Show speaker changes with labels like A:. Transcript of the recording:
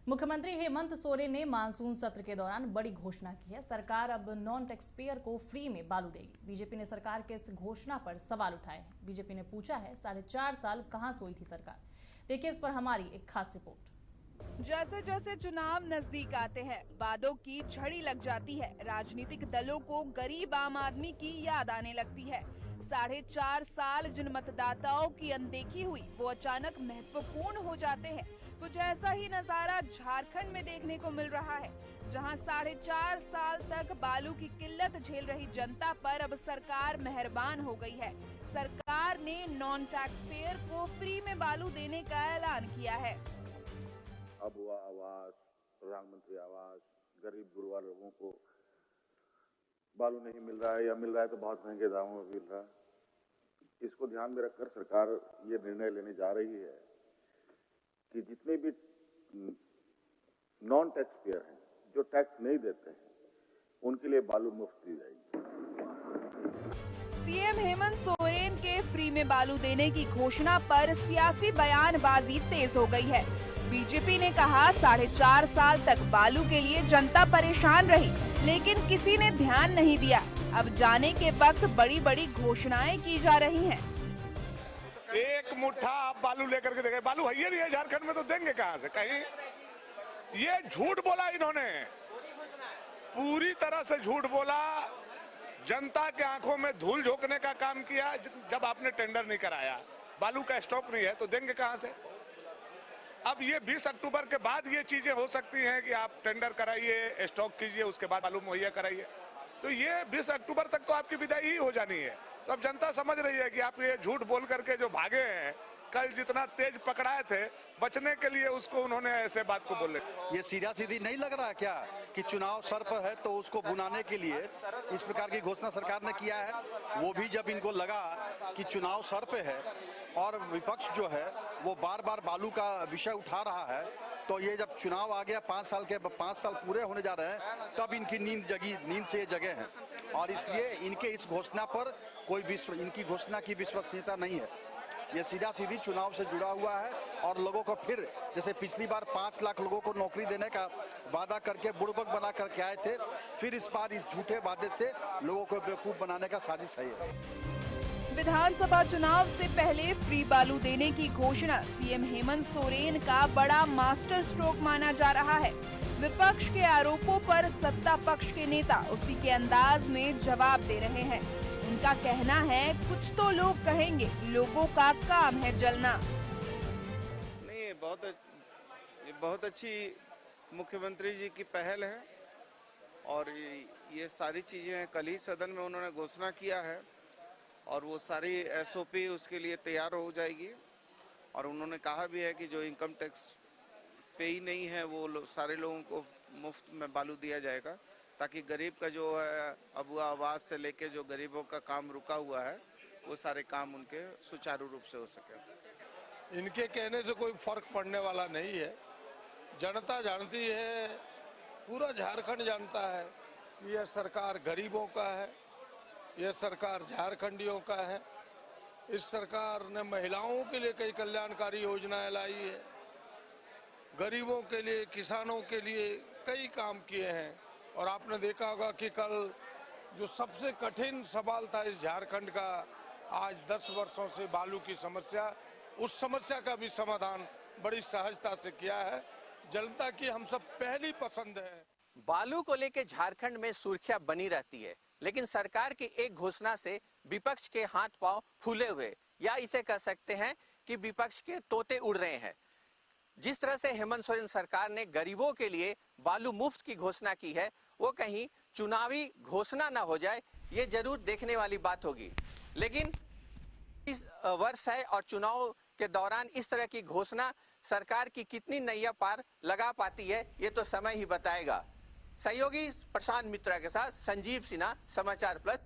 A: मुख्यमंत्री हेमंत सोरेन ने मानसून सत्र के दौरान बड़ी घोषणा की है। सरकार अब नॉन टैक्स पेयर को फ्री में बालू देगी। बीजेपी ने सरकार के इस घोषणा पर सवाल उठाए हैं। बीजेपी ने पूछा है 4.5 साल कहां सोई थी सरकार। देखिए इस पर हमारी एक खास रिपोर्ट।
B: जैसे जैसे चुनाव नजदीक आते हैं, वादों की झड़ी लग जाती है। राजनीतिक दलों को गरीब आम आदमी की याद आने लगती है। 4.5 साल जिन मतदाताओं की अनदेखी हुई, वो अचानक महत्वपूर्ण हो जाते हैं। कुछ ऐसा ही नजारा झारखंड में देखने को मिल रहा है, जहां 4.5 साल तक बालू की किल्लत झेल रही जनता पर अब सरकार मेहरबान हो गई है। सरकार ने नॉन टैक्स पेयर को फ्री में बालू देने का ऐलान किया है।
C: अब हुआ आवास, प्रधानमंत्री आवास, गरीब गुरबा लोगों को बालू नहीं मिल रहा है या मिल रहा है तो बहुत महंगे दामों में मिल रहा है। इसको ध्यान में रखकर सरकार ये निर्णय लेने जा रही है कि जितने भी नॉन टैक्स पेयर हैं, जो टैक्स नहीं देते हैं, उनके लिए बालू मुफ्त दी जाएगी।
B: सीएम हेमंत सोरेन के फ्री में बालू देने की घोषणा पर सियासी बयानबाजी तेज हो गई है। बीजेपी ने कहा 4.5 साल तक बालू के लिए जनता परेशान रही, लेकिन किसी ने ध्यान नहीं दिया। अब जाने के वक्त बड़ी बड़ी घोषणाएं की जा रही हैं।
D: एक मुट्ठा आप बालू लेकर के देखे, बालू है ही नहीं है झारखंड में, तो देंगे कहां से? कहीं ये झूठ बोला इन्होंने, पूरी तरह से झूठ बोला। जनता के आंखों में धूल झोंकने का काम किया। जब आपने टेंडर नहीं कराया, बालू का स्टॉक नहीं है, तो देंगे कहां से? अब ये 20 अक्टूबर के बाद ये चीजें हो सकती हैं कि आप टेंडर कराइए, स्टॉक कीजिए, उसके बाद बालू मुहैया कराइए। तो ये 20 अक्टूबर तक तो आपकी विदाई ही हो जानी है। तो अब जनता समझ रही है कि आप ये झूठ बोल करके जो भागे हैं, कल जितना तेज पकड़ाए थे, बचने के लिए उसको उन्होंने ऐसे बात को बोले।
E: ये सीधा सीधी नहीं लग रहा क्या कि चुनाव सर पर है तो उसको भुनाने के लिए इस प्रकार की घोषणा सरकार ने किया है। वो भी जब इनको लगा कि चुनाव सर पे है और विपक्ष जो है वो बार बार बालू का विषय उठा रहा है, तो ये जब चुनाव आ गया, 5 साल पूरे होने जा रहे हैं, तब इनकी नींद से ये जगे हैं। और इसलिए इनके इस घोषणा पर इनकी घोषणा की विश्वसनीयता नहीं है। ये सीधा सीधी चुनाव से जुड़ा हुआ है और लोगों को फिर, जैसे पिछली बार 5 लाख लोगों को नौकरी देने का वादा करके बुड़बक बना करके आए थे, फिर इस बार इस झूठे वादे से लोगों को बेवकूफ बनाने का साजिश है ये।
B: विधानसभा चुनाव से पहले फ्री बालू देने की घोषणा सीएम हेमंत सोरेन का बड़ा मास्टर स्ट्रोक माना जा रहा है। विपक्ष के आरोपों पर सत्ता पक्ष के नेता उसी के अंदाज में जवाब दे रहे हैं। उनका कहना है, कुछ तो लोग कहेंगे, लोगों का काम है जलना।
F: नहीं, बहुत अच्छी मुख्यमंत्री जी की पहल है और ये सारी चीजें कल ही सदन में उन्होंने घोषणा किया है और वो सारी एसओपी उसके लिए तैयार हो जाएगी। और उन्होंने कहा भी है कि जो इनकम टैक्स पे ही नहीं है वो सारे लोगों को मुफ्त में बालू दिया जाएगा, ताकि गरीब का जो है अब आवास से लेके जो गरीबों का काम रुका हुआ है, वो सारे काम उनके सुचारू रूप से हो सके।
G: इनके कहने से कोई फर्क पड़ने वाला नहीं है। जनता जानती है, पूरा झारखंड जानता है कि यह सरकार गरीबों का है, यह सरकार झारखंडियों का है। इस सरकार ने महिलाओं के लिए कई कल्याणकारी योजनाएं लाई है, गरीबों के लिए, किसानों के लिए कई काम किए हैं। और आपने देखा होगा कि कल जो सबसे कठिन सवाल था इस झारखंड का, आज 10 वर्षों से बालू की समस्या, उस समस्या का भी समाधान बड़ी सहजता से किया है। जनता की हम सब पहली पसंद है।
H: बालू को लेकर झारखंड में सुर्खियां बनी रहती है, लेकिन सरकार की एक घोषणा से विपक्ष के हाथ पांव फूले हुए, या इसे कह सकते हैं कि विपक्ष के तोते उड़ रहे हैं। जिस तरह से हेमंत सोरेन सरकार ने गरीबों के लिए बालू मुफ्त की घोषणा की है, वो कहीं चुनावी घोषणा ना हो जाए, ये जरूर देखने वाली बात होगी। लेकिन इस वर्ष है और चुनाव के दौरान इस तरह की घोषणा सरकार की कितनी नैया पार लगा पाती है, ये तो समय ही बताएगा। सहयोगी प्रशांत मित्रा के साथ संजीव सिन्हा, समाचार प्लस।